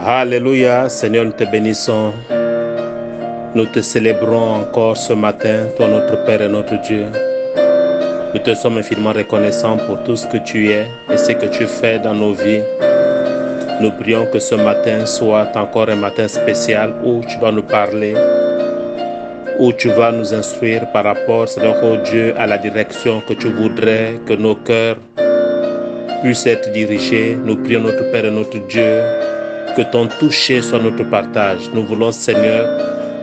Alléluia, Seigneur, nous te bénissons. Nous te célébrons encore ce matin, toi notre Père et notre Dieu. Nous te sommes infiniment reconnaissants pour tout ce que tu es et ce que tu fais dans nos vies. Nous prions que ce matin soit encore un matin spécial où tu vas nous parler, où tu vas nous instruire par rapport, Seigneur, oh Dieu, à la direction que tu voudrais que nos cœurs puissent être dirigés. Nous prions notre Père et notre Dieu, que ton toucher soit notre partage. Nous voulons, Seigneur,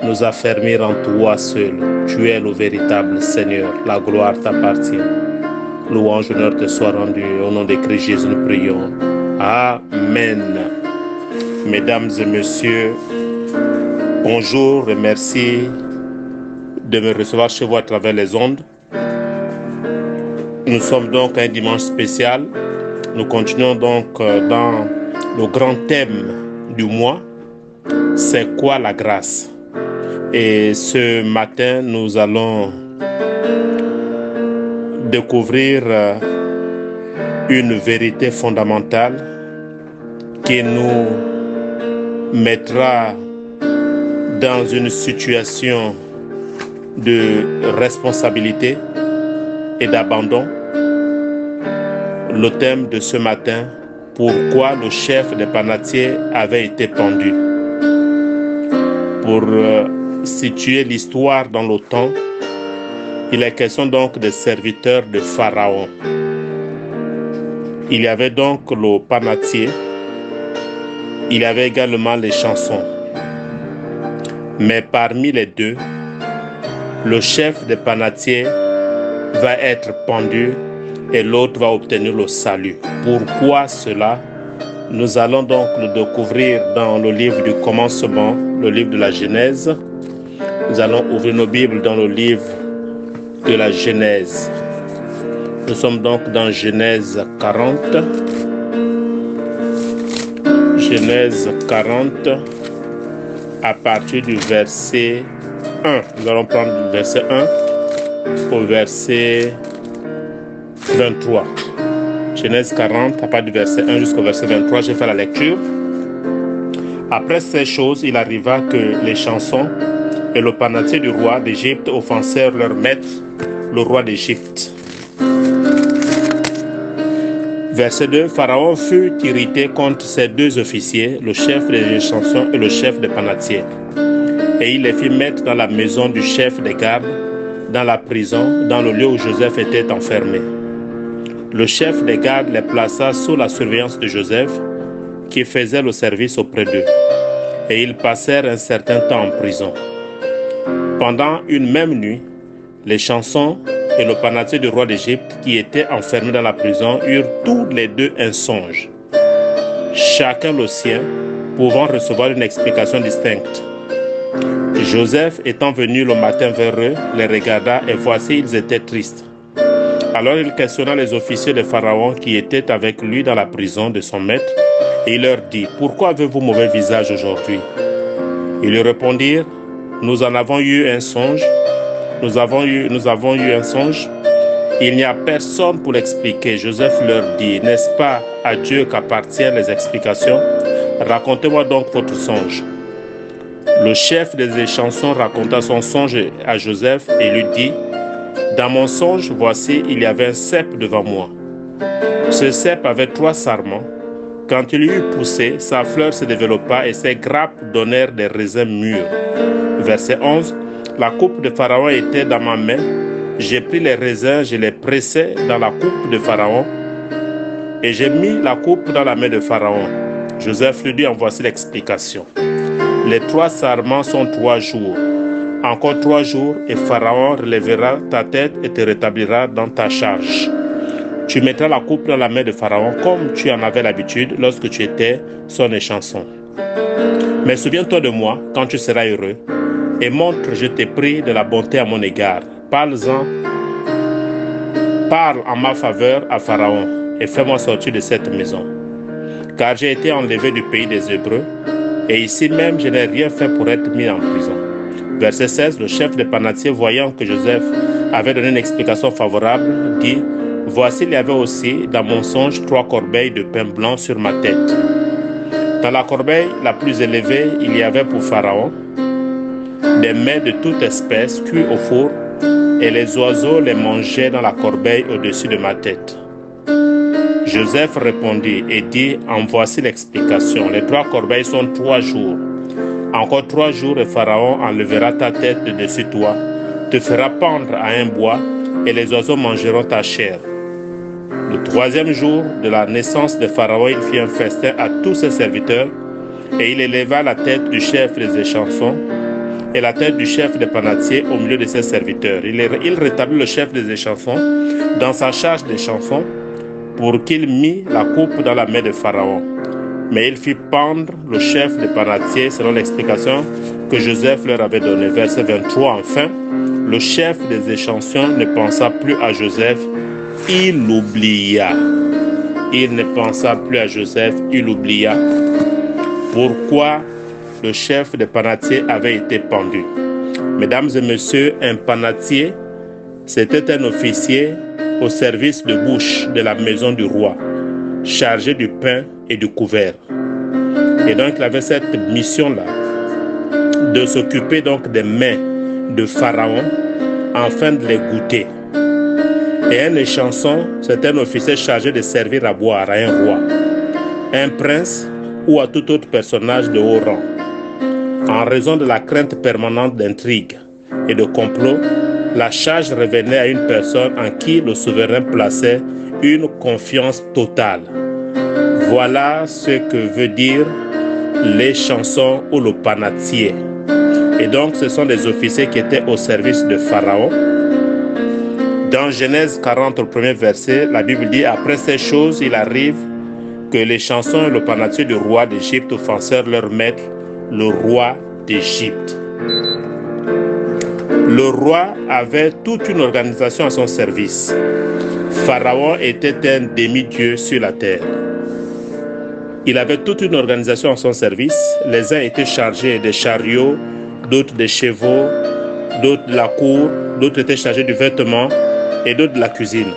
nous affermir en toi seul. Tu es le véritable Seigneur. La gloire t'appartient. Louange, honneur te soit rendu. Au nom de Christ Jésus, nous prions. Amen. Mesdames et messieurs, bonjour et merci de me recevoir chez vous à travers les ondes. Nous sommes donc un dimanche spécial. Nous continuons donc dans le grand thème du mois. C'est quoi la grâce? Et ce matin, nous allons découvrir une vérité fondamentale qui nous mettra dans une situation de responsabilité et d'abandon. Le thème de ce matin, pourquoi le chef des panatiers avait été pendu. Pour situer l'histoire dans le temps, il est question donc des serviteurs de Pharaon. Il y avait donc le panatier, il y avait également les chansons. Mais parmi les deux, le chef des panatiers va être pendu et l'autre va obtenir le salut. Pourquoi cela? Nous allons donc le découvrir dans le livre du commencement, le livre de la Genèse. Nous allons ouvrir nos Bibles dans le livre de la Genèse. Nous sommes donc dans Genèse 40. Genèse 40, à partir du verset 1. Nous allons prendre du verset 1 au verset 23. Genèse 40, à partir du verset 1 jusqu'au verset 23, j'ai fait la lecture. Après ces choses, il arriva que les chansons et le panatier du roi d'Égypte offensèrent leur maître, le roi d'Égypte. Verset 2, Pharaon fut irrité contre ces deux officiers, le chef des chansons et le chef des panatiers. Et il les fit mettre dans la maison du chef des gardes, dans la prison, dans le lieu où Joseph était enfermé. Le chef des gardes les plaça sous la surveillance de Joseph, qui faisait le service auprès d'eux. Et ils passèrent un certain temps en prison. Pendant une même nuit, les chansons et le panatier du roi d'Égypte, qui étaient enfermés dans la prison, eurent tous les deux un songe, chacun le sien, pouvant recevoir une explication distincte. Joseph, étant venu le matin vers eux, les regarda et voici, ils étaient tristes. Alors il questionna les officiers de Pharaon qui étaient avec lui dans la prison de son maître, et il leur dit, « Pourquoi avez-vous mauvais visage aujourd'hui ?» Ils lui répondirent, « Nous en avons eu un songe. Nous avons eu un songe. Il n'y a personne pour l'expliquer. » Joseph leur dit, « N'est-ce pas à Dieu qu'appartiennent les explications? Racontez-moi donc votre songe. » Le chef des chansons raconta son songe à Joseph et lui dit, « Dans mon songe, voici, il y avait un cep devant moi. Ce cep avait 3 sarments. Quand il eut poussé, sa fleur se développa et ses grappes donnèrent des raisins mûrs. » Verset 11. La coupe de Pharaon était dans ma main. J'ai pris les raisins, je les pressai dans la coupe de Pharaon et j'ai mis la coupe dans la main de Pharaon. Joseph lui dit, en voici l'explication. Les 3 sarments sont 3 jours. Encore 3 jours et Pharaon relèvera ta tête et te rétablira dans ta charge. Tu mettras la coupe dans la main de Pharaon comme tu en avais l'habitude lorsque tu étais son échanson. Mais souviens-toi de moi quand tu seras heureux et montre, je t'ai pris de la bonté à mon égard. Parle en ma faveur à Pharaon et fais-moi sortir de cette maison. Car j'ai été enlevé du pays des Hébreux et ici même je n'ai rien fait pour être mis en prison. Verset 16, le chef des panatiers, voyant que Joseph avait donné une explication favorable, dit, Voici, il y avait aussi dans mon songe 3 corbeilles de pain blanc sur ma tête. Dans la corbeille la plus élevée, il y avait pour Pharaon des mets de toute espèce cuits au four, et les oiseaux les mangeaient dans la corbeille au-dessus de ma tête. Joseph répondit et dit, en voici l'explication. Les 3 corbeilles sont 3 jours. Encore 3 jours et Pharaon enlèvera ta tête de dessus toi, te fera pendre à un bois et les oiseaux mangeront ta chair. Le 3e jour de la naissance de Pharaon, il fit un festin à tous ses serviteurs et il éleva la tête du chef des échansons et la tête du chef des panatiers au milieu de ses serviteurs. Il rétablit le chef des échansons dans sa charge des chansons pour qu'il mît la coupe dans la main de Pharaon. Mais il fit pendre le chef des panatiers selon l'explication que Joseph leur avait donnée. Verset 23, enfin, le chef des échansons ne pensa plus à Joseph, il l'oublia. Il ne pensa plus à Joseph, il l'oublia. Pourquoi le chef des panatiers avait été pendu? Mesdames et messieurs, un panatier, c'était un officier au service de bouche de la maison du roi, chargé du pain et du couvert. Et donc il avait cette mission-là, de s'occuper donc des mets de Pharaon, afin de les goûter. Et un échanson, c'est un officier chargé de servir à boire à un roi, un prince ou à tout autre personnage de haut rang. En raison de la crainte permanente d'intrigues et de complots, la charge revenait à une personne en qui le souverain plaçait une confiance totale. Voilà ce que veut dire les chansons ou le panatier. Et donc, ce sont des officiers qui étaient au service de Pharaon. Dans Genèse 40, au premier verset, la Bible dit « Après ces choses, il arrive que les chansons et le panatier du roi d'Égypte offensèrent leur maître, le roi d'Égypte. » Le roi avait toute une organisation à son service. Pharaon était un demi-dieu sur la terre. Il avait toute une organisation à son service. Les uns étaient chargés des chariots, d'autres des chevaux, d'autres de la cour, d'autres étaient chargés du vêtement et d'autres de la cuisine.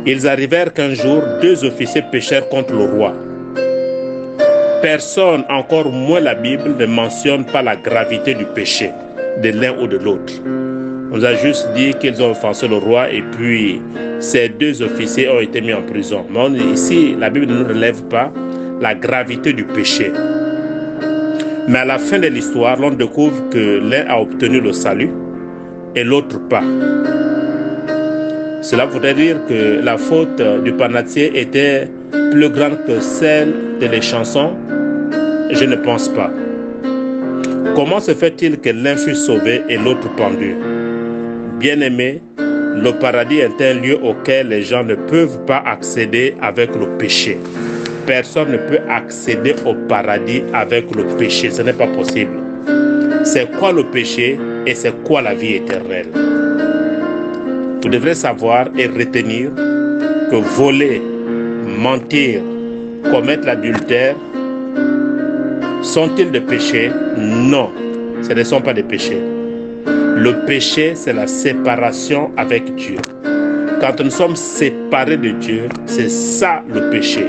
Ils arrivèrent qu'un jour, 2 officiers péchèrent contre le roi. Personne, encore moins la Bible, ne mentionne pas la gravité du péché de l'un ou de l'autre. On nous a juste dit qu'ils ont offensé le roi et puis ces 2 officiers ont été mis en prison. Mais ici, la Bible ne nous relève pas la gravité du péché. Mais à la fin de l'histoire, l'on découvre que l'un a obtenu le salut et l'autre pas. Cela voudrait dire que la faute du panatier était plus grande que celle de l'échanson? Je ne pense pas. Comment se fait-il que l'un fut sauvé et l'autre pendu? Bien-aimé, le paradis est un lieu auquel les gens ne peuvent pas accéder avec le péché. Personne ne peut accéder au paradis avec le péché. Ce n'est pas possible. C'est quoi le péché et c'est quoi la vie éternelle? Vous devrez savoir et retenir que voler, mentir, commettre l'adultère, sont-ils des péchés? Non, ce ne sont pas des péchés. Le péché, c'est la séparation avec Dieu. Quand nous sommes séparés de Dieu, c'est ça le péché.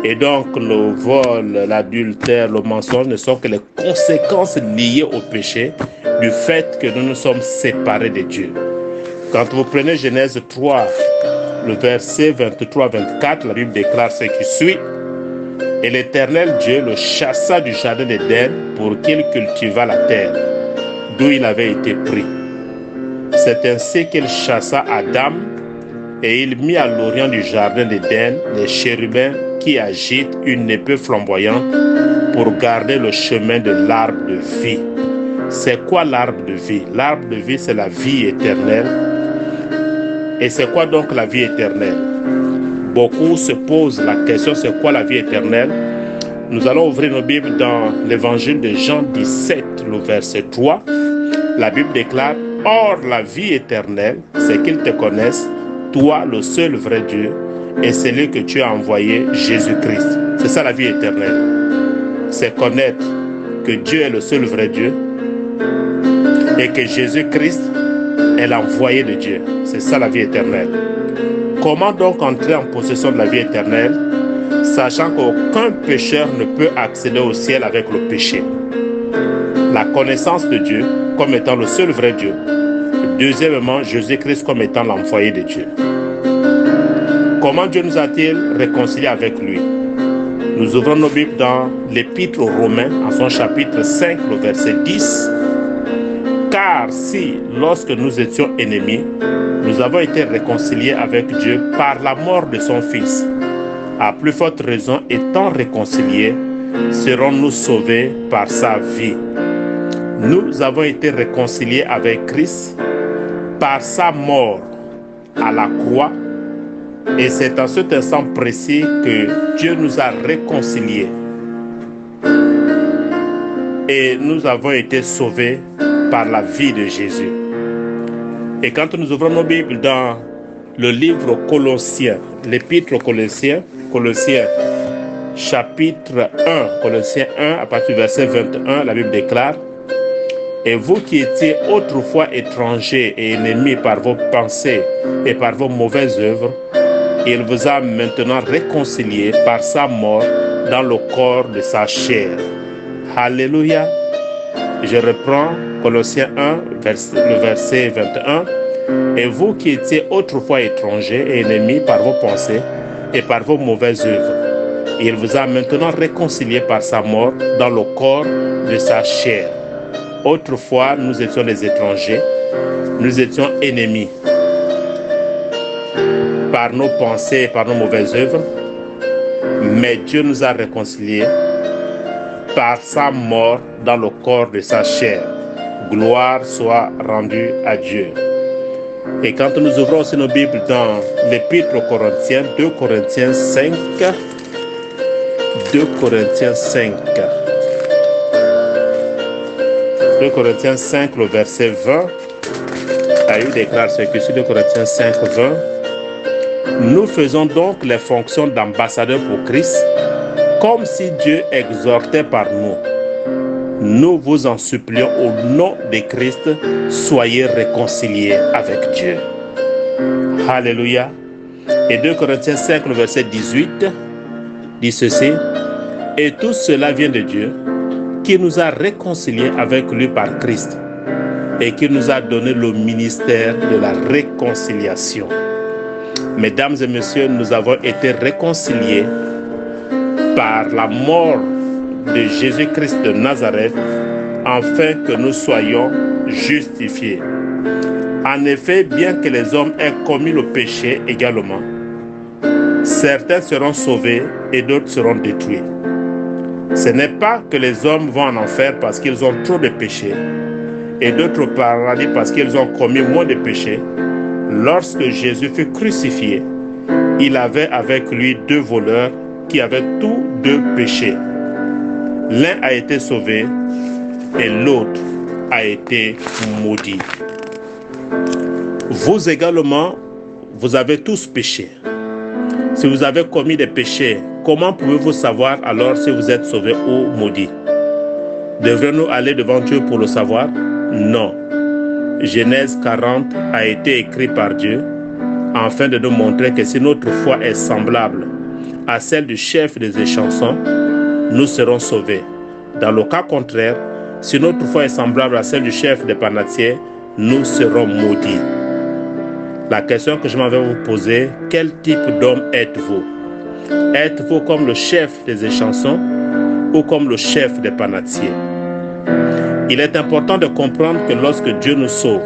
Et donc le vol, l'adultère, le mensonge ne sont que les conséquences liées au péché du fait que nous nous sommes séparés de Dieu. Quand vous prenez Genèse 3, le verset 23-24, la Bible déclare ce qui suit. Et l'Éternel Dieu le chassa du jardin d'Éden pour qu'il cultivât la terre, d'où il avait été pris. C'est ainsi qu'il chassa Adam et il mit à l'orient du jardin d'Éden les chérubins qui agitent une épée flamboyante pour garder le chemin de l'arbre de vie. C'est quoi l'arbre de vie? L'arbre de vie, c'est la vie éternelle. Et c'est quoi donc la vie éternelle? Beaucoup se posent la question, c'est quoi la vie éternelle? Nous allons ouvrir nos Bibles dans l'évangile de Jean 17, le verset 3. La Bible déclare, « Or la vie éternelle, c'est qu'ils te connaissent, toi le seul vrai Dieu, et celui que tu as envoyé, Jésus-Christ. » C'est ça la vie éternelle. C'est connaître que Dieu est le seul vrai Dieu et que Jésus-Christ est l'envoyé de Dieu. C'est ça la vie éternelle. Comment donc entrer en possession de la vie éternelle? sachant qu'aucun pécheur ne peut accéder au ciel avec le péché. La connaissance de Dieu comme étant le seul vrai Dieu. Deuxièmement, Jésus-Christ comme étant l'envoyé de Dieu. Comment Dieu nous a-t-il réconciliés avec lui? Nous ouvrons nos Bibles dans l'Épître aux Romains, en son chapitre 5, le verset 10. Car si, lorsque nous étions ennemis, nous avons été réconciliés avec Dieu par la mort de son Fils, à plus forte raison, étant réconciliés, serons-nous sauvés par sa vie. Nous avons été réconciliés avec Christ par sa mort à la croix. Et c'est en cet instant précis que Dieu nous a réconciliés. Et nous avons été sauvés par la vie de Jésus. Et quand nous ouvrons nos Bibles dans le livre aux Colossiens, l'épître aux Colossiens, Colossiens chapitre 1, Colossiens 1, à partir du verset 21, la Bible déclare: « Et vous qui étiez autrefois étrangers et ennemis par vos pensées et par vos mauvaises œuvres, il vous a maintenant réconciliés par sa mort dans le corps de sa chair. » Alléluia. Je reprends Colossiens 1, le verset 21. « Et vous qui étiez autrefois étrangers et ennemis par vos pensées et par vos mauvaises œuvres, il vous a maintenant réconciliés par sa mort dans le corps de sa chair. » Autrefois, nous étions des étrangers, nous étions ennemis par nos pensées et par nos mauvaises œuvres, mais Dieu nous a réconciliés par sa mort dans le corps de sa chair. Gloire soit rendue à Dieu. Et quand nous ouvrons aussi nos Bibles dans l'Épître aux Corinthiens, 2 Corinthiens 5, 2 Corinthiens 5, 2 Corinthiens 5, le verset 20, il déclare ceci, 2 Corinthiens 5, 20. Nous faisons donc les fonctions d'ambassadeurs pour Christ, comme si Dieu exhortait par nous. Nous vous en supplions au nom de Christ, soyez réconciliés avec Dieu. Alléluia. Et 2 Corinthiens 5, le verset 18, dit ceci: « Et tout cela vient de Dieu, qui nous a réconciliés avec lui par Christ, et qui nous a donné le ministère de la réconciliation. » Mesdames et messieurs, nous avons été réconciliés par la mort de Jésus-Christ de Nazareth, afin que nous soyons justifiés. En effet, bien que les hommes aient commis le péché également, certains seront sauvés et d'autres seront détruits. Ce n'est pas que les hommes vont en enfer parce qu'ils ont trop de péchés et d'autres au paradis parce qu'ils ont commis moins de péchés. Lorsque Jésus fut crucifié, il avait avec lui 2 voleurs qui avaient tous 2 péchés. L'un a été sauvé et l'autre a été maudit. Vous également, vous avez tous péché. Si vous avez commis des péchés, comment pouvez-vous savoir alors si vous êtes sauvé ou maudit? Devrions-nous aller devant Dieu pour le savoir? Non. Genèse 40 a été écrit par Dieu afin de nous montrer que si notre foi est semblable à celle du chef des échansons, nous serons sauvés. Dans le cas contraire, si notre foi est semblable à celle du chef des panatiers, nous serons maudits. La question que je m'en vais vous poser: quel type d'homme êtes-vous? Êtes-vous comme le chef des échansons ou comme le chef des panatiers? Il est important de comprendre que lorsque Dieu nous sauve,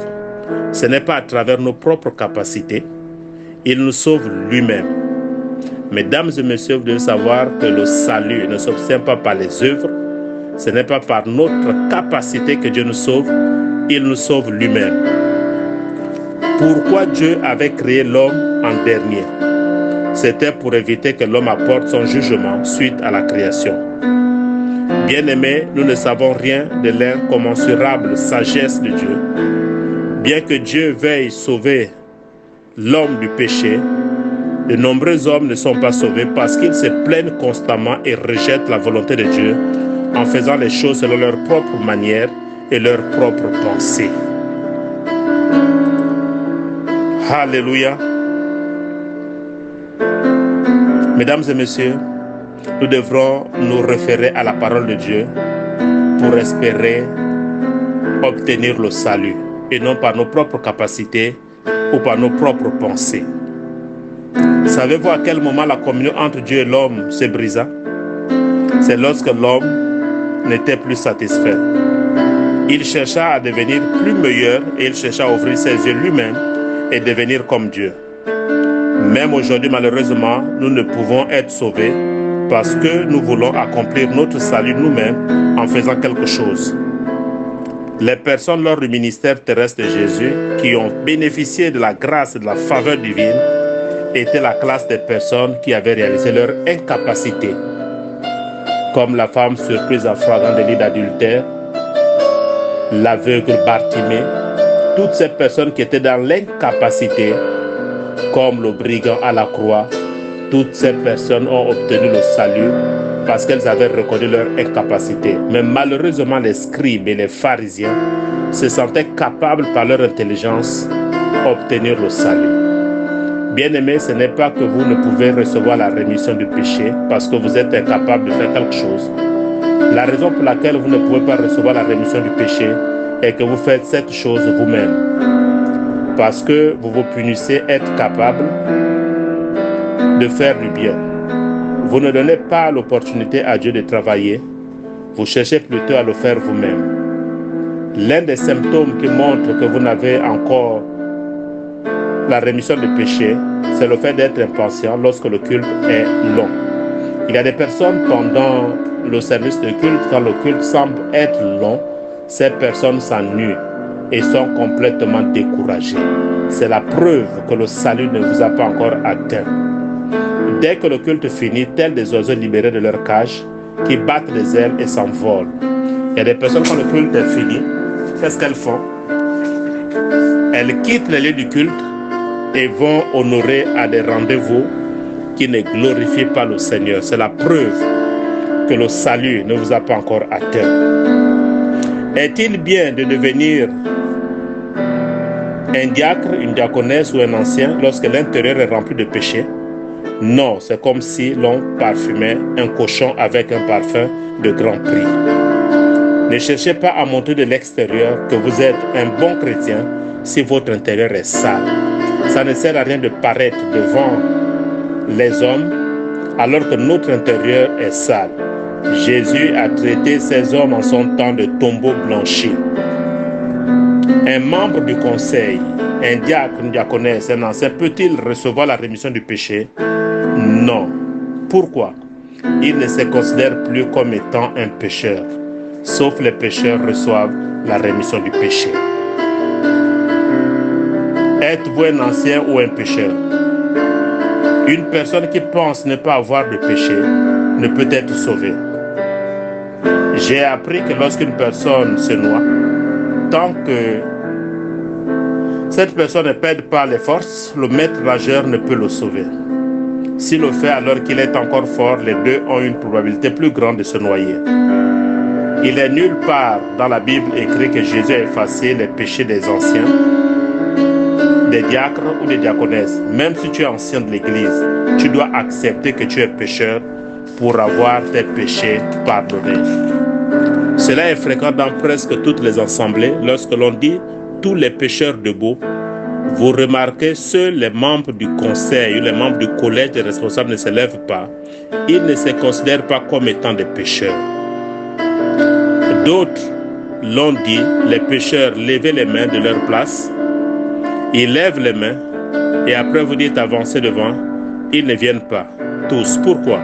ce n'est pas à travers nos propres capacités, il nous sauve lui-même. Mesdames et messieurs, vous devez savoir que le salut ne s'obtient pas par les œuvres, ce n'est pas par notre capacité que Dieu nous sauve, il nous sauve lui-même. Pourquoi Dieu avait créé l'homme en dernier? C'était pour éviter que l'homme apporte son jugement suite à la création. Bien-aimés, nous ne savons rien de l'incommensurable sagesse de Dieu. Bien que Dieu veuille sauver l'homme du péché, de nombreux hommes ne sont pas sauvés parce qu'ils se plaignent constamment et rejettent la volonté de Dieu en faisant les choses selon leur propre manière et leur propre pensée. Alléluia. Mesdames et messieurs, nous devrons nous référer à la parole de Dieu pour espérer obtenir le salut et non par nos propres capacités ou par nos propres pensées. Savez-vous à quel moment la communion entre Dieu et l'homme se brisa? C'est lorsque l'homme n'était plus satisfait. Il chercha à devenir plus meilleur et il chercha à ouvrir ses yeux lui-même et devenir comme Dieu. Même aujourd'hui, malheureusement, nous ne pouvons être sauvés parce que nous voulons accomplir notre salut nous-mêmes en faisant quelque chose. Les personnes lors du ministère terrestre de Jésus qui ont bénéficié de la grâce et de la faveur divine étaient la classe des personnes qui avaient réalisé leur incapacité, comme la femme surprise en flagrant délit d'adultère, l'aveugle Bartimée, toutes ces personnes qui étaient dans l'incapacité, comme le brigand à la croix. Toutes ces personnes ont obtenu le salut parce qu'elles avaient reconnu leur incapacité. Mais malheureusement, les scribes et les pharisiens se sentaient capables par leur intelligence d'obtenir le salut. Bien-aimés, ce n'est pas que vous ne pouvez recevoir la rémission du péché parce que vous êtes incapable de faire quelque chose. La raison pour laquelle vous ne pouvez pas recevoir la rémission du péché est que vous faites cette chose vous-même. Parce que vous vous punissez être capable de faire du bien. Vous ne donnez pas l'opportunité à Dieu de travailler, vous cherchez plutôt à le faire vous-même. L'un des symptômes qui montre que vous n'avez encore la rémission du péché, c'est le fait d'être impatient lorsque le culte est long. Il y a des personnes pendant le service de culte, quand le culte semble être long, ces personnes s'ennuient et sont complètement découragées. C'est la preuve que le salut ne vous a pas encore atteint. Dès que le culte finit, tels des oiseaux libérés de leur cage, qui battent les ailes et s'envolent. Il y a des personnes, quand le culte est fini, qu'est-ce qu'elles font? Elles quittent les lieux du culte et vont honorer à des rendez-vous qui ne glorifient pas le Seigneur. C'est la preuve que le salut ne vous a pas encore atteint. Est-il bien de devenir un diacre, une diaconesse ou un ancien lorsque l'intérieur est rempli de péché? Non, c'est comme si l'on parfumait un cochon avec un parfum de grand prix. Ne cherchez pas à montrer de l'extérieur que vous êtes un bon chrétien si votre intérieur est sale. Ça ne sert à rien de paraître devant les hommes alors que notre intérieur est sale. Jésus a traité ces hommes en son temps de tombeaux blanchis. Un membre du conseil, un diacre, une diaconesse, un ancien, peut-il recevoir la rémission du péché? Non. Pourquoi? Il ne se considère plus comme étant un pécheur. Sauf les pécheurs reçoivent la rémission du péché. Êtes-vous un ancien ou un pécheur? Une personne qui pense ne pas avoir de péché ne peut être sauvée. J'ai appris que lorsqu'une personne se noie, tant que cette personne ne perd pas les forces, le maître nageur ne peut le sauver. S'il le fait alors qu'il est encore fort, les deux ont une probabilité plus grande de se noyer. Il n'est nulle part dans la Bible écrit que Jésus a effacé les péchés des anciens, des diacres ou des diaconesses. Même si tu es ancien de l'Église, tu dois accepter que tu es pécheur pour avoir tes péchés pardonnés. Cela est fréquent dans presque toutes les assemblées. Lorsque l'on dit « tous les pécheurs debout », vous remarquez, seuls les membres du conseil ou les membres du collège des responsables ne se lèvent pas. Ils ne se considèrent pas comme étant des pécheurs. D'autres l'ont dit, les pécheurs, levez les mains de leur place. Ils lèvent les mains et après vous dites avancez devant. Ils ne viennent pas. Tous. Pourquoi?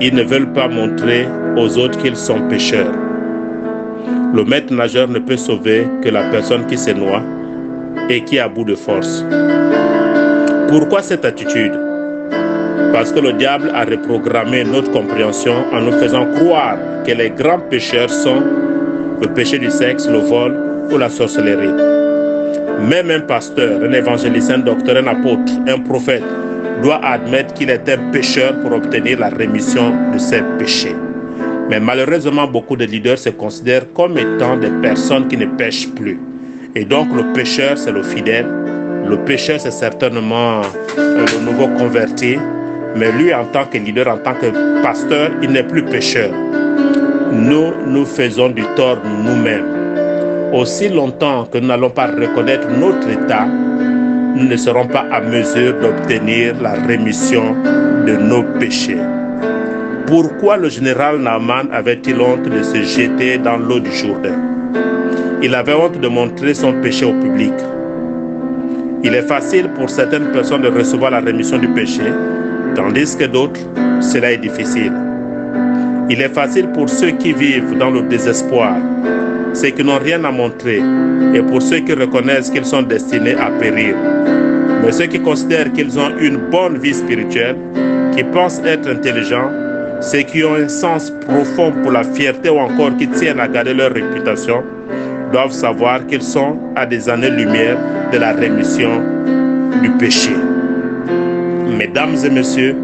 Ils ne veulent pas montrer aux autres qu'ils sont pécheurs. Le maître nageur ne peut sauver que la personne qui se noie et qui est à bout de force. Pourquoi cette attitude? Parce que le diable a reprogrammé notre compréhension en nous faisant croire que les grands pécheurs sont le péché du sexe, le vol ou la sorcellerie. Même un pasteur, un évangéliste, un docteur, un apôtre, un prophète doit admettre qu'il est un pécheur pour obtenir la rémission de ses péchés. Mais malheureusement, beaucoup de leaders se considèrent comme étant des personnes qui ne pêchent plus. Et donc le pécheur, c'est le fidèle. Le pécheur, c'est certainement le nouveau converti. Mais lui, en tant que leader, en tant que pasteur, il n'est plus pécheur. Nous faisons du tort nous-mêmes. Aussi longtemps que nous n'allons pas reconnaître notre état, nous ne serons pas à mesure d'obtenir la rémission de nos péchés. Pourquoi le général Naaman avait-il honte de se jeter dans l'eau du Jourdain? Il avait honte de montrer son péché au public. Il est facile pour certaines personnes de recevoir la rémission du péché, tandis que d'autres, cela est difficile. Il est facile pour ceux qui vivent dans le désespoir, ceux qui n'ont rien à montrer, et pour ceux qui reconnaissent qu'ils sont destinés à périr. Mais ceux qui considèrent qu'ils ont une bonne vie spirituelle, qui pensent être intelligents, ceux qui ont un sens profond pour la fierté ou encore qui tiennent à garder leur réputation, doivent savoir qu'ils sont à des années-lumière de la rémission du péché. Mesdames et messieurs,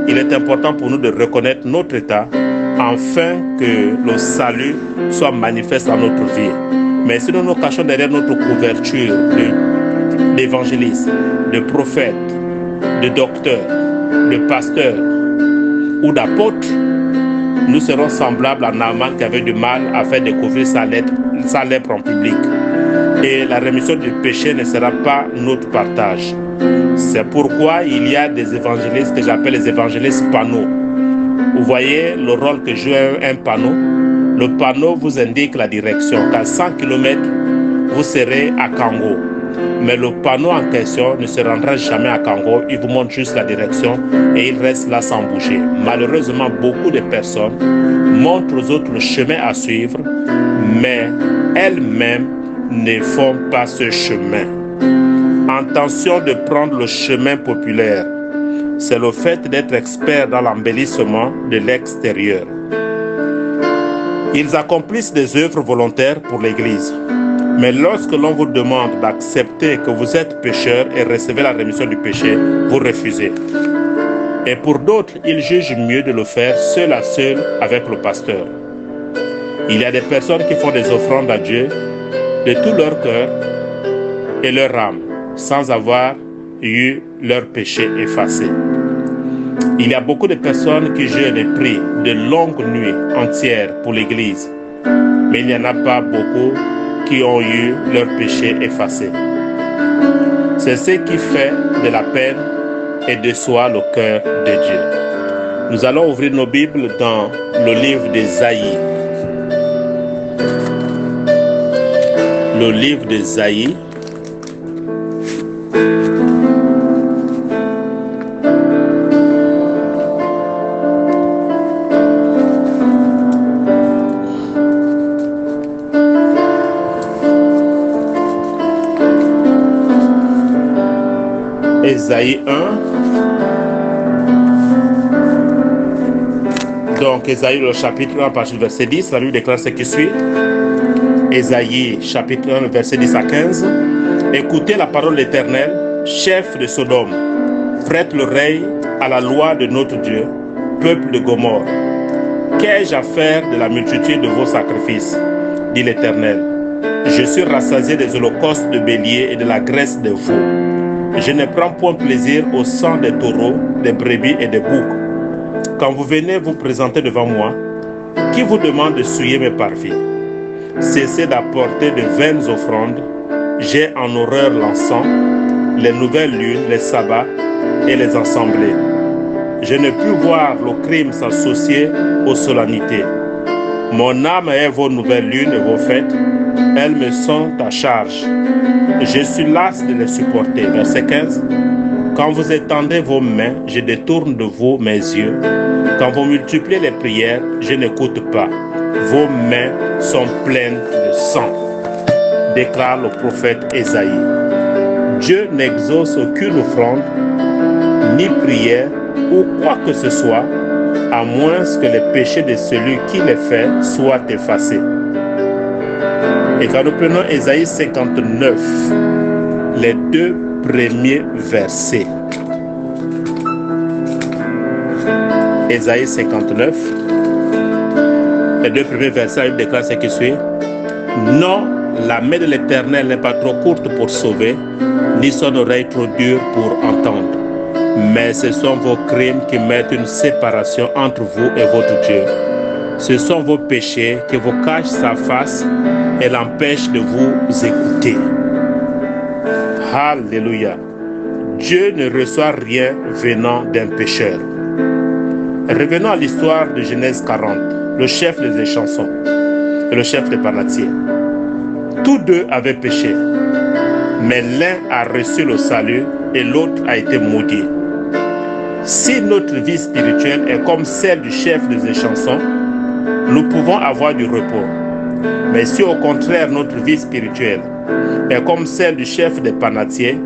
il est important pour nous de reconnaître notre état afin que le salut soit manifeste dans notre vie. Mais si nous nous cachons derrière notre couverture d'évangélistes, de prophètes, de docteurs, de pasteurs ou d'apôtres, nous serons semblables à Naaman qui avait du mal à faire découvrir sa lèpre en public. Et la rémission du péché ne sera pas notre partage. C'est pourquoi il y a des évangélistes que j'appelle les évangélistes panneaux. Vous voyez le rôle que joue un panneau. Le panneau vous indique la direction. Qu'à 100 km, vous serez à Kango. Mais le panneau en question ne se rendra jamais à Kango. Il vous montre juste la direction et il reste là sans bouger. Malheureusement, beaucoup de personnes montrent aux autres le chemin à suivre, mais elles-mêmes ne font pas ce chemin. Intention de prendre le chemin populaire, c'est le fait d'être expert dans l'embellissement de l'extérieur. Ils accomplissent des œuvres volontaires pour l'Église. Mais lorsque l'on vous demande d'accepter que vous êtes pécheur et recevez la rémission du péché, vous refusez. Et pour d'autres, ils jugent mieux de le faire seul à seul avec le pasteur. Il y a des personnes qui font des offrandes à Dieu de tout leur cœur et leur âme, sans avoir eu leur péché effacé. Il y a beaucoup de personnes qui jeûnent et prient de longues nuits entières pour l'Église, mais il n'y en a pas beaucoup qui ont eu leur péché effacé. C'est ce qui fait de la peine et déçoit le cœur de Dieu. Nous allons ouvrir nos Bibles dans le livre d'Ésaïe. Le livre d'Ésaïe. Ésaïe 1. Donc, Ésaïe, le chapitre 1, page verset 10, la Bible déclare ce qui suit. Ésaïe, chapitre 1, verset 10 à 15. Écoutez la parole de l'Éternel, chef de Sodome. Prête l'oreille à la loi de notre Dieu, peuple de Gomorrhe. Qu'ai-je à faire de la multitude de vos sacrifices, dit l'Éternel. Je suis rassasié des holocaustes de béliers et de la graisse des veaux. Je ne prends point plaisir au sang des taureaux, des brebis et des boucs. Quand vous venez vous présenter devant moi, qui vous demande de souiller mes parvis? Cessez d'apporter de vaines offrandes. J'ai en horreur l'encens, les nouvelles lunes, les sabbats et les assemblées. Je ne puis voir le crime s'associer aux solennités. Mon âme est vos nouvelles lunes et vos fêtes. Elles me sont à charge. Je suis las de les supporter. Verset 15. Quand vous étendez vos mains, je détourne de vous mes yeux. Quand vous multipliez les prières, je n'écoute pas. Vos mains sont pleines de sang, déclare le prophète Ésaïe. Dieu n'exauce aucune offrande, ni prière, ou quoi que ce soit, à moins que les péchés de celui qui les fait soient effacés. Et quand nous prenons Ésaïe 59, les deux premiers versets. Ésaïe 59, les deux premiers versets, il déclare ce qui suit. Non, la main de l'Éternel n'est pas trop courte pour sauver, ni son oreille trop dure pour entendre. mais ce sont vos crimes qui mettent une séparation entre vous et votre Dieu. Ce sont vos péchés qui vous cachent sa face et l'empêchent de vous écouter. Alléluia. Dieu ne reçoit rien venant d'un pécheur. Revenons à l'histoire de Genèse 40, le chef des échansons et le chef des panatiers. Tous deux avaient péché, mais l'un a reçu le salut et l'autre a été maudit. Si notre vie spirituelle est comme celle du chef des échansons, nous pouvons avoir du repos. Mais si au contraire notre vie spirituelle est comme celle du chef des panatiers,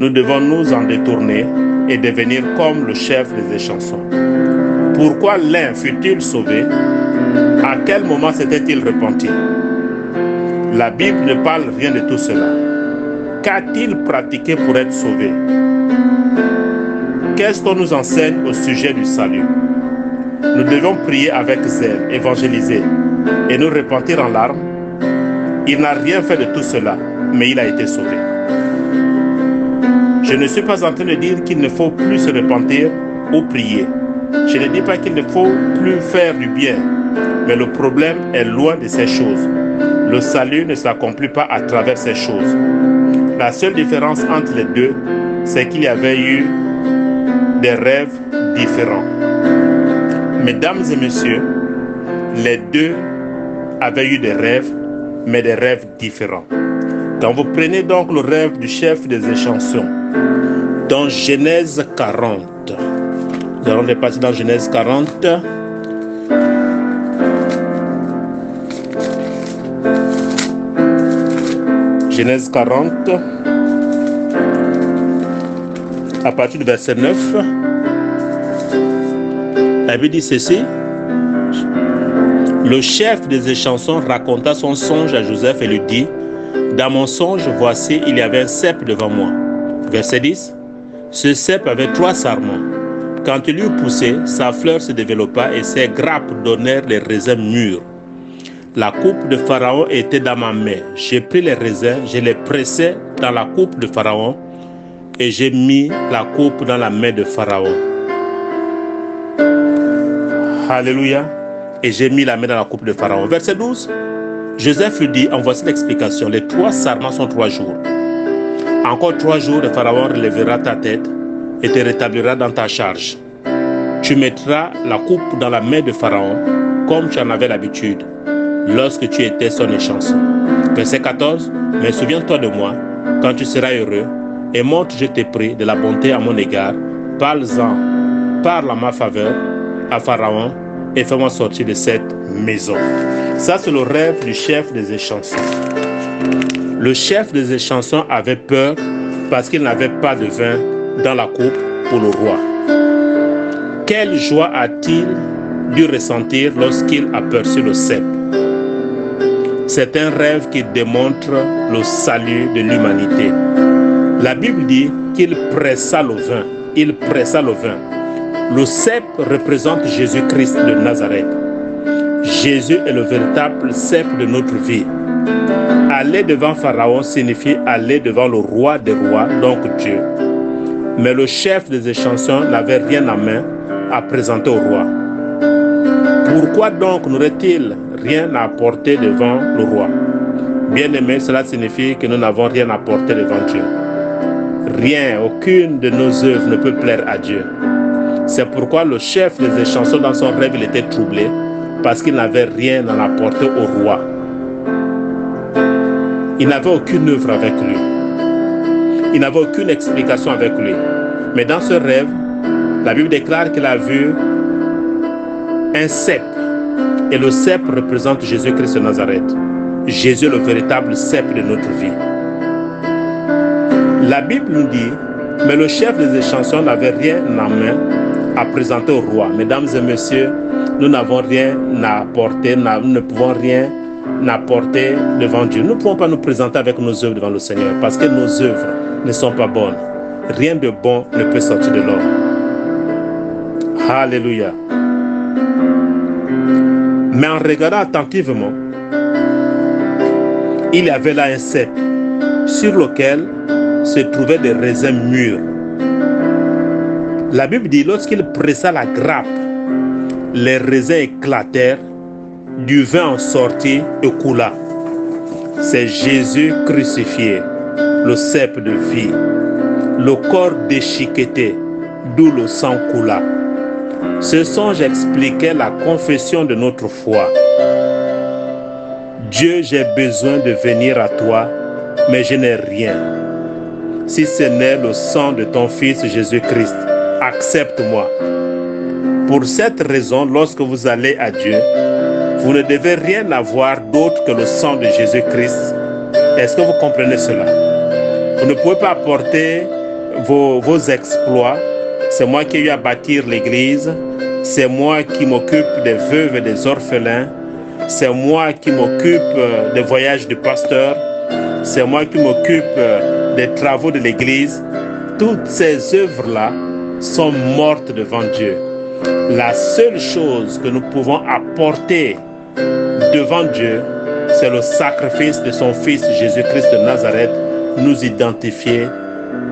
nous devons nous en détourner et devenir comme le chef des échansons. Pourquoi l'un fut-il sauvé? À quel moment s'était-il repenti? La Bible ne parle rien de tout cela. Qu'a-t-il pratiqué pour être sauvé? Qu'est-ce qu'on nous enseigne au sujet du salut? Nous devons prier avec zèle, évangéliser et nous repentir en larmes. Il n'a rien fait de tout cela, mais il a été sauvé. Je ne suis pas en train de dire qu'il ne faut plus se repentir ou prier. Je ne dis pas qu'il ne faut plus faire du bien, mais le problème est loin de ces choses. Le salut ne s'accomplit pas à travers ces choses. La seule différence entre les deux, c'est qu'il y avait eu des rêves différents. Mesdames et messieurs, les deux avaient eu des rêves, mais des rêves différents. Quand vous prenez donc le rêve du chef des échansons, dans Genèse 40, nous allons repasser dans Genèse 40. Genèse 40, à partir du verset 9, la Bible dit ceci. Le chef des échansons raconta son songe à Joseph et lui dit: dans mon songe, voici, il y avait un cep devant moi. Verset 10. Ce cep avait 3 sarments. Quand il eut poussé, sa fleur se développa et ses grappes donnèrent les raisins mûrs. La coupe de Pharaon était dans ma main. J'ai pris les raisins, je les pressai dans la coupe de Pharaon et j'ai mis la coupe dans la main de Pharaon. Alléluia. Et j'ai mis la main dans la coupe de Pharaon. Verset 12. Joseph lui dit, en voici l'explication, les 3 sarments sont 3 jours. Encore 3 jours, le Pharaon relèvera ta tête et te rétablira dans ta charge. Tu mettras la coupe dans la main de Pharaon, comme tu en avais l'habitude, lorsque tu étais son échanson. Verset 14. Mais souviens-toi de moi, quand tu seras heureux, et montre, je t'ai pris, de la bonté à mon égard. Parle-en, parle en ma faveur à Pharaon, et fais-moi sortir de cette maison. Ça, c'est le rêve du chef des échansons. Le chef des échansons avait peur parce qu'il n'avait pas de vin dans la coupe pour le roi. Quelle joie a-t-il dû ressentir lorsqu'il aperçut le cep? C'est un rêve qui démontre le salut de l'humanité. La Bible dit qu'il pressa le vin. Il pressa le vin. Le cep représente Jésus-Christ de Nazareth. Jésus est le véritable cep de notre vie. Aller devant Pharaon signifie aller devant le roi des rois, donc Dieu. Mais le chef des échansons n'avait rien en main à présenter au roi. Pourquoi donc n'aurait-il rien à apporter devant le roi? Bien-aimé, cela signifie que nous n'avons rien à apporter devant Dieu. Rien, aucune de nos œuvres ne peut plaire à Dieu. C'est pourquoi le chef des échansons, dans son rêve, il était troublé, parce qu'il n'avait rien à apporter au roi. Il n'avait aucune œuvre avec lui. Il n'avait aucune explication avec lui. Mais dans ce rêve, la Bible déclare qu'il a vu un cep. Et le cep représente Jésus-Christ de Nazareth. Jésus est le véritable cep de notre vie. La Bible nous dit, mais le chef des échansons n'avait rien en main à présenter au roi. Mesdames et messieurs, nous n'avons rien à apporter, nous ne pouvons rien apporter devant Dieu. Nous ne pouvons pas nous présenter avec nos œuvres devant le Seigneur parce que nos œuvres ne sont pas bonnes. Rien de bon ne peut sortir de l'homme. Alléluia. Mais en regardant attentivement, il y avait là un cep sur lequel se trouvaient des raisins mûrs. La Bible dit, lorsqu'il pressa la grappe, les raisins éclatèrent, du vin en sortit et coula. C'est Jésus crucifié, le cep de vie, le corps déchiqueté, d'où le sang coula. Ce songe expliquait la confession de notre foi. Dieu, j'ai besoin de venir à toi, mais je n'ai rien. Si ce n'est le sang de ton Fils Jésus-Christ, accepte-moi. Pour cette raison, lorsque vous allez à Dieu, vous ne devez rien avoir d'autre que le sang de Jésus-Christ. Est-ce que vous comprenez cela? Vous ne pouvez pas apporter vos exploits. C'est moi qui ai eu à bâtir l'église. C'est moi qui m'occupe des veuves et des orphelins. C'est moi qui m'occupe des voyages du pasteur. C'est moi qui m'occupe des travaux de l'église. Toutes ces œuvres-là sont mortes devant Dieu. La seule chose que nous pouvons apporter devant Dieu, c'est le sacrifice de son Fils Jésus-Christ de Nazareth, nous identifier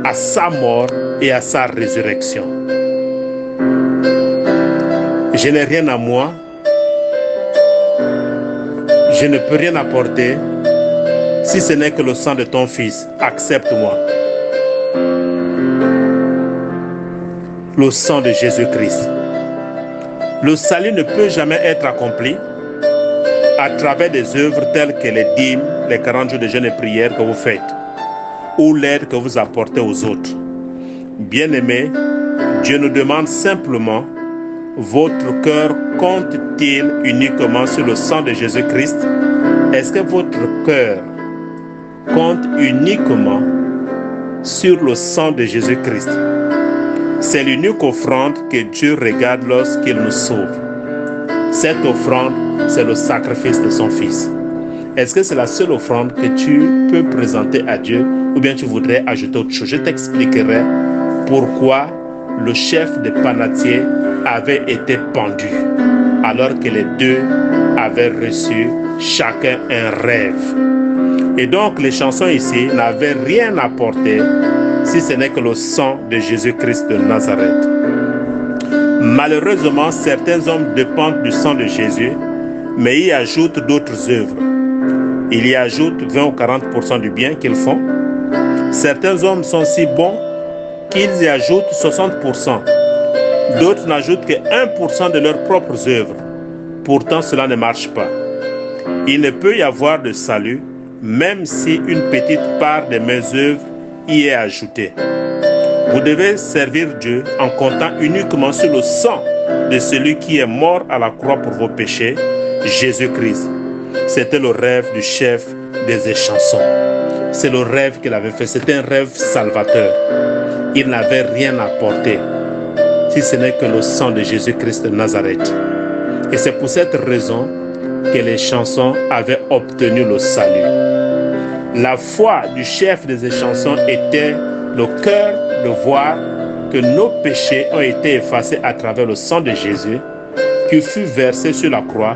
à sa mort et à sa résurrection. Je n'ai rien à moi, je ne peux rien apporter, si ce n'est que le sang de ton Fils. Accepte-moi. Le sang de Jésus-Christ. Le salut ne peut jamais être accompli à travers des œuvres telles que les dîmes, les 40 jours de jeûne et prière que vous faites, ou l'aide que vous apportez aux autres. Bien-aimés, Dieu nous demande simplement, votre cœur compte-t-il uniquement sur le sang de Jésus-Christ? Est-ce que votre cœur compte uniquement sur le sang de Jésus-Christ? C'est l'unique offrande que Dieu regarde lorsqu'il nous sauve. Cette offrande, c'est le sacrifice de son Fils. Est-ce que c'est la seule offrande que tu peux présenter à Dieu ou bien tu voudrais ajouter autre chose? Je t'expliquerai pourquoi le chef des panatiers avait été pendu alors que les deux avaient reçu chacun un rêve. Et donc les chansons ici n'avaient rien apporté si ce n'est que le sang de Jésus-Christ de Nazareth. Malheureusement, certains hommes dépendent du sang de Jésus, mais y ajoutent d'autres œuvres. Ils y ajoutent 20 ou 40% du bien qu'ils font. Certains hommes sont si bons qu'ils y ajoutent 60%. D'autres n'ajoutent que 1% de leurs propres œuvres. Pourtant, cela ne marche pas. Il ne peut y avoir de salut, même si une petite part de mes œuvres y est ajoutée. Vous devez servir Dieu en comptant uniquement sur le sang de celui qui est mort à la croix pour vos péchés, Jésus-Christ. C'était le rêve du chef des échansons. C'est le rêve qu'il avait fait. C'était un rêve salvateur. Il n'avait rien apporté, si ce n'est que le sang de Jésus-Christ de Nazareth. Et c'est pour cette raison que les chansons avaient obtenu le salut. La foi du chef des échansons était le cœur de voir que nos péchés ont été effacés à travers le sang de Jésus qui fut versé sur la croix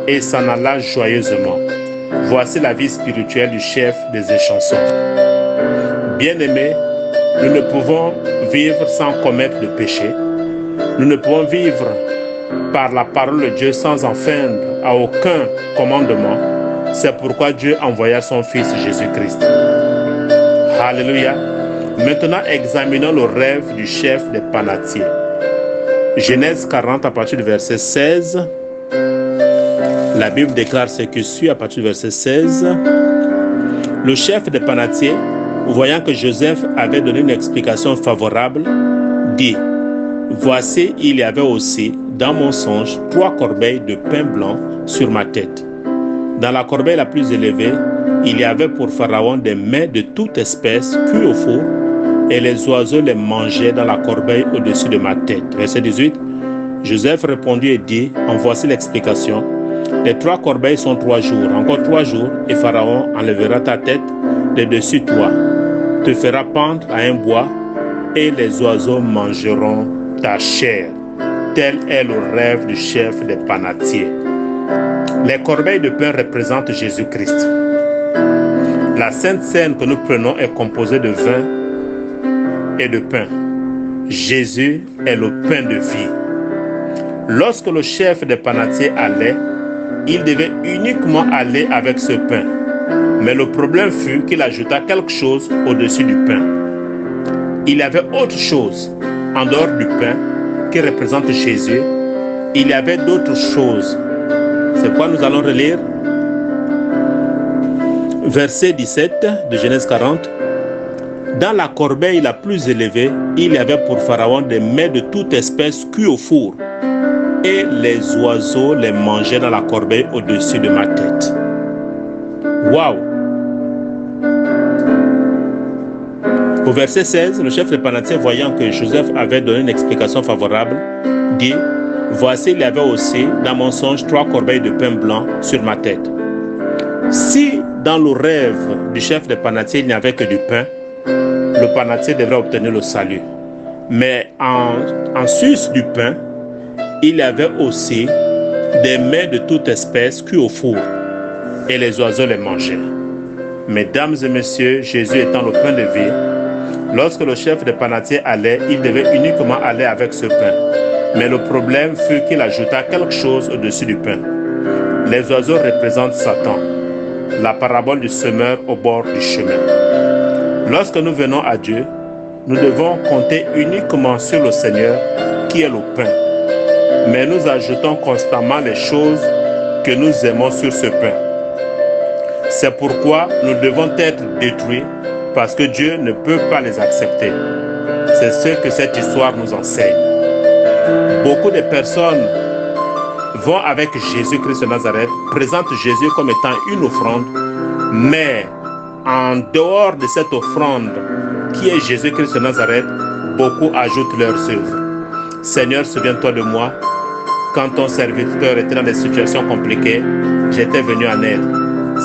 et s'en alla joyeusement. Voici la vie spirituelle du chef des échansons. Bien-aimés, nous ne pouvons vivre sans commettre de péché. Nous ne pouvons vivre par la parole de Dieu sans enfreindre à aucun commandement. C'est pourquoi Dieu envoya son Fils Jésus-Christ. Alléluia. Maintenant, examinons le rêve du chef des panatiers. Genèse 40 à partir du verset 16. La Bible déclare ce qui suit à partir du verset 16. Le chef des panatiers, voyant que Joseph avait donné une explication favorable, dit: voici, il y avait aussi dans mon songe 3 corbeilles de pain blanc sur ma tête. Dans la corbeille la plus élevée, il y avait pour Pharaon des mets de toute espèce cuits au four, et les oiseaux les mangeaient dans la corbeille au-dessus de ma tête. Verset 18. Joseph répondit et dit: en voici l'explication. Les 3 corbeilles sont 3 jours. Encore 3 jours, et Pharaon enlèvera ta tête de dessus toi, te fera pendre à un bois, et les oiseaux mangeront ta chair. Tel est le rêve du chef des panatiers. Les corbeilles de pain représentent Jésus-Christ. La Sainte Seine que nous prenons est composée de vin et de pain. Jésus est le pain de vie. Lorsque le chef des panatiers allait, il devait uniquement aller avec ce pain. Mais le problème fut qu'il ajouta quelque chose au-dessus du pain. Il y avait autre chose en dehors du pain qui représente Jésus. Il y avait d'autres choses. C'est quoi nous allons relire? Verset 17 de Genèse 40. Dans la corbeille la plus élevée, il y avait pour Pharaon des mets de toute espèce cuits au four. Et les oiseaux les mangeaient dans la corbeille au-dessus de ma tête. Waouh! Au verset 16, le chef des panatiers, voyant que Joseph avait donné une explication favorable, dit: voici, il y avait aussi dans mon songe 3 corbeilles de pain blanc sur ma tête. Si dans le rêve du chef des panatiers, il n'y avait que du pain, le panatier devrait obtenir le salut. Mais en sus du pain, il y avait aussi des mets de toute espèce cuits au four, et les oiseaux les mangeaient. Mesdames et messieurs, Jésus étant le pain de vie, lorsque le chef des panatiers allait, il devait uniquement aller avec ce pain. Mais le problème fut qu'il ajouta quelque chose au-dessus du pain. Les oiseaux représentent Satan, la parabole du semeur au bord du chemin. Lorsque nous venons à Dieu, nous devons compter uniquement sur le Seigneur qui est le pain. Mais nous ajoutons constamment les choses que nous aimons sur ce pain. C'est pourquoi nous devons être détruits, parce que Dieu ne peut pas les accepter. C'est ce que cette histoire nous enseigne. Beaucoup de personnes vont avec Jésus-Christ de Nazareth, présentent Jésus comme étant une offrande, mais en dehors de cette offrande qui est Jésus-Christ de Nazareth, beaucoup ajoutent leurs œuvres. Seigneur, souviens-toi de moi. Quand ton serviteur était dans des situations compliquées, j'étais venu en aide.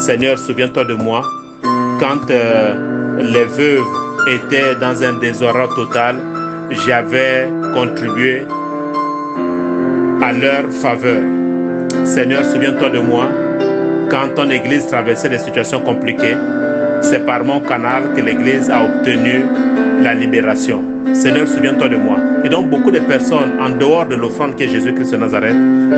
Seigneur, souviens-toi de moi. Quand les veuves étaient dans un désarroi total, j'avais contribué à leur faveur. Seigneur, souviens-toi de moi. Quand ton Église traversait des situations compliquées, c'est par mon canal que l'Église a obtenu la libération. Seigneur, souviens-toi de moi. Et donc beaucoup de personnes, en dehors de l'offrande qui est Jésus-Christ de Nazareth,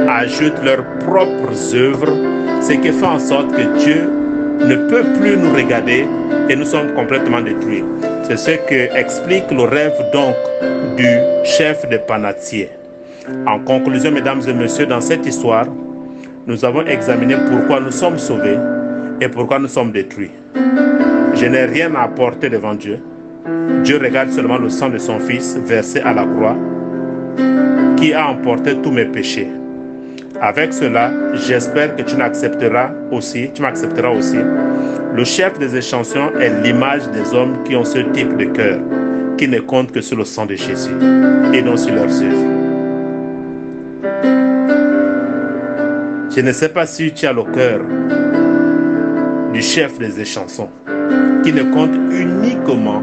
ajoutent leurs propres œuvres, ce qui fait en sorte que Dieu ne peut plus nous regarder et nous sommes complètement détruits. C'est ce que explique le rêve donc du chef des panatiers. En conclusion, mesdames et messieurs, dans cette histoire, nous avons examiné pourquoi nous sommes sauvés et pourquoi nous sommes détruits. Je n'ai rien à apporter devant Dieu. Dieu regarde seulement le sang de son Fils versé à la croix qui a emporté tous mes péchés. Avec cela, j'espère que tu m'accepteras aussi. Le chef des échantillons est l'image des hommes qui ont ce type de cœur, qui ne comptent que sur le sang de Jésus et non sur leurs œuvres. Je ne sais pas si tu as le cœur du chef des échantillons, qui ne compte uniquement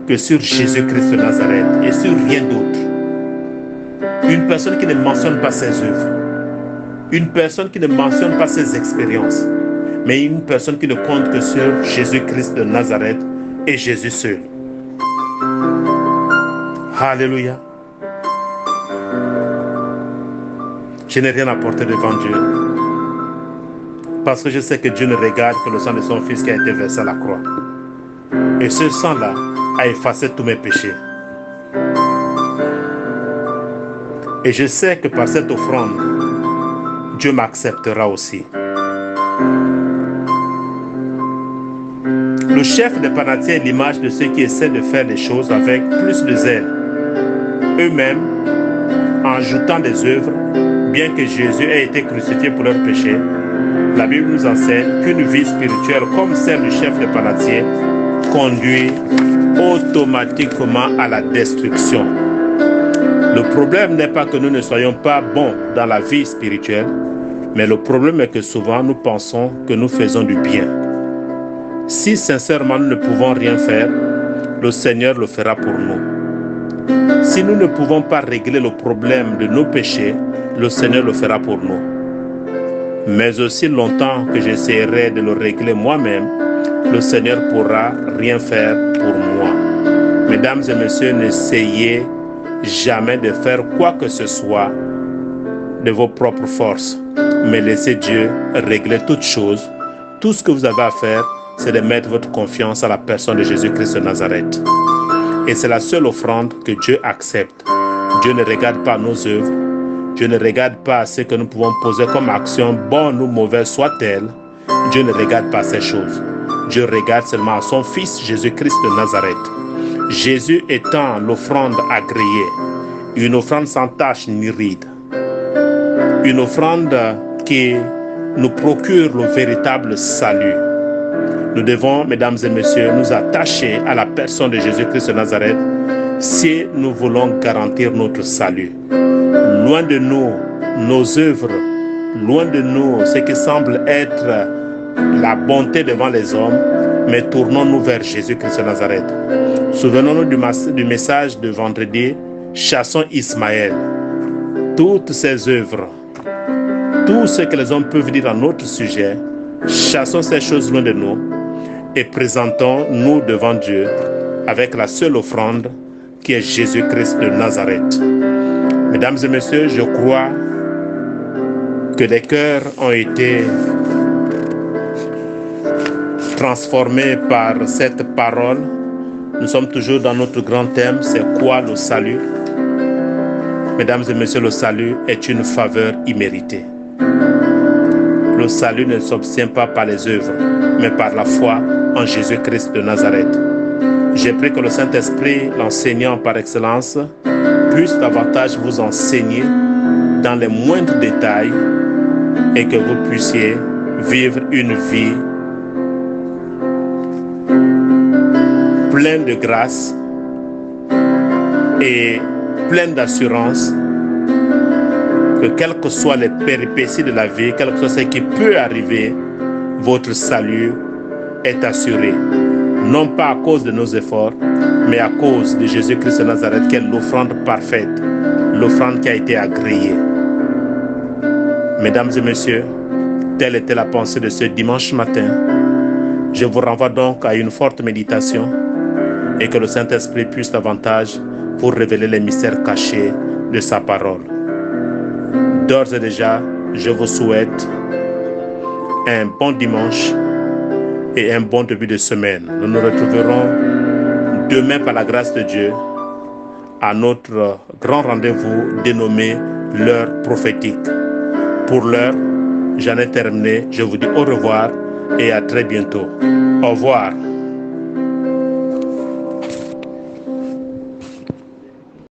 que sur Jésus-Christ de Nazareth et sur rien d'autre. Une personne qui ne mentionne pas ses œuvres, une personne qui ne mentionne pas ses expériences, mais une personne qui ne compte que sur Jésus-Christ de Nazareth et Jésus seul. Alléluia. Je n'ai rien à porter devant Dieu, parce que je sais que Dieu ne regarde que le sang de son Fils qui a été versé à la croix. Et ce sang-là a effacé tous mes péchés. Et je sais que par cette offrande, Dieu m'acceptera aussi. Le chef des panatiers est l'image de ceux qui essaient de faire des choses avec plus de zèle. Eux-mêmes, en ajoutant des œuvres, bien que Jésus ait été crucifié pour leurs péchés, la Bible nous enseigne qu'une vie spirituelle comme celle du chef des panatiers conduit automatiquement à la destruction. Le problème n'est pas que nous ne soyons pas bons dans la vie spirituelle, mais le problème est que souvent nous pensons que nous faisons du bien. Si sincèrement nous ne pouvons rien faire, le Seigneur le fera pour nous. Si nous ne pouvons pas régler le problème de nos péchés, le Seigneur le fera pour nous. Mais aussi longtemps que j'essaierai de le régler moi-même, le Seigneur pourra rien faire pour moi. Mesdames et messieurs, n'essayez jamais de faire quoi que ce soit de vos propres forces, mais laissez Dieu régler toutes choses. Tout ce que vous avez à faire, c'est de mettre votre confiance à la personne de Jésus-Christ de Nazareth. Et c'est la seule offrande que Dieu accepte. Dieu ne regarde pas nos œuvres. Dieu ne regarde pas ce que nous pouvons poser comme action, bonne ou mauvaise soit-elle. Dieu ne regarde pas ces choses. Dieu regarde seulement à son Fils Jésus-Christ de Nazareth. Jésus étant l'offrande agréée, une offrande sans tache ni ride, une offrande qui nous procure le véritable salut. Nous devons, mesdames et messieurs, nous attacher à la personne de Jésus-Christ de Nazareth si nous voulons garantir notre salut. Loin de nous, nos œuvres, loin de nous, ce qui semble être la bonté devant les hommes, mais tournons-nous vers Jésus-Christ de Nazareth. Souvenons-nous du message de vendredi, chassons Ismaël. Toutes ces œuvres, tout ce que les hommes peuvent dire à notre sujet, chassons ces choses loin de nous et présentons-nous devant Dieu avec la seule offrande qui est Jésus-Christ de Nazareth. Mesdames et messieurs, je crois que les cœurs ont été transformés par cette parole. Nous sommes toujours dans notre grand thème, c'est quoi le salut? Mesdames et messieurs, le salut est une faveur imméritée. Le salut ne s'obtient pas par les œuvres, mais par la foi en Jésus-Christ de Nazareth. J'ai pris que le Saint-Esprit, l'enseignant par excellence, puisse davantage vous enseigner dans les moindres détails et que vous puissiez vivre une vie pleine de grâce et pleine d'assurance que quelles que soient les péripéties de la vie, quel que soit ce qui peut arriver, votre salut est assuré. Non pas à cause de nos efforts, mais à cause de Jésus-Christ de Nazareth, qui est l'offrande parfaite, l'offrande qui a été agréée. Mesdames et messieurs, telle était la pensée de ce dimanche matin. Je vous renvoie donc à une forte méditation et que le Saint-Esprit puisse davantage vous révéler les mystères cachés de sa parole. D'ores et déjà, je vous souhaite un bon dimanche et un bon début de semaine. Nous nous retrouverons demain par la grâce de Dieu à notre grand rendez-vous dénommé l'heure prophétique. Pour l'heure, j'en ai terminé. Je vous dis au revoir et à très bientôt. Au revoir.